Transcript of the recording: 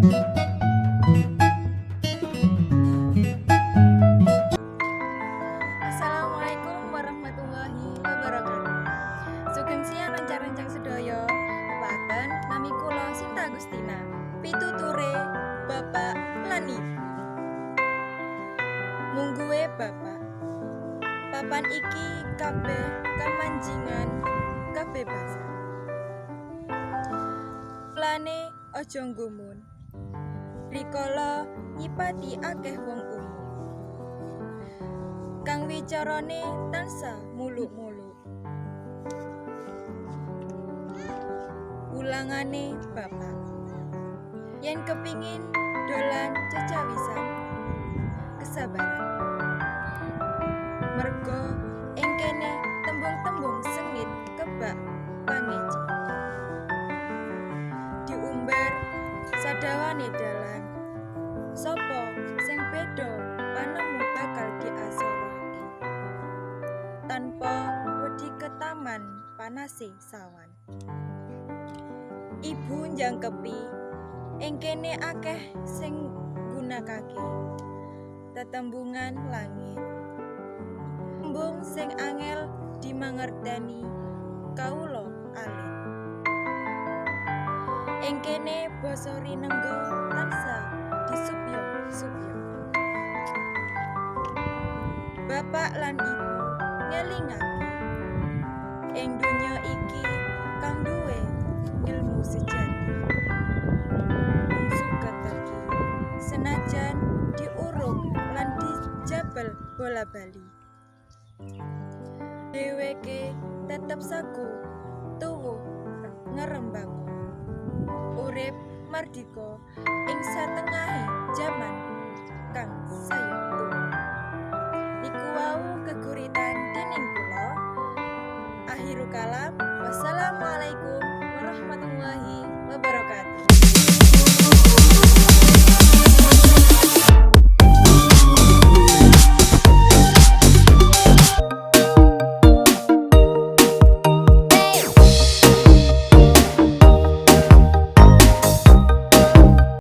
Assalamualaikum warahmatullahi wabarakatuh. Sugeng siang rencang-rencang sedaya. Kepaten nami kula Sinta Agustina. Pituture Bapak lan Ibu. Mungguhe Bapak. Papan iki kabeh kamanjingan kebebasan. Plane aja nggumun. Rikala nyipati akeh wong umum. Kang wicarane tansah muluk-muluk. Ulangane Bapak. Yen kepingin dolan cecawisan, kesabaran. Merga ing kene tembung-tembung sengit kebak pangeci. Diumbar sadawane dalan. Sopo sing beda panemu bakal diasorake. Tanpa wedi ketaman panase sawan. Ibu njangkepi ing kene akeh sing gunakake tetembungan langit. Tembung sing angel dimangerteni kawula alit. Ing kene basa rinengga tansah disupya-supya. Bapak lan Ibu ngelingake ing donya iki kang duwe ilmu sejati. Bungsu keteki senajan diuruk lan dijabel bola-bali. Dheweke tetep sagu tuwuh ngerembaka. Urip mardika ing satengahe jaman kang saya tuwa. Niku wau geguritan dening kula. Akhirul kalam. Wassalamualaikum warahmatullahi wabarakatuh.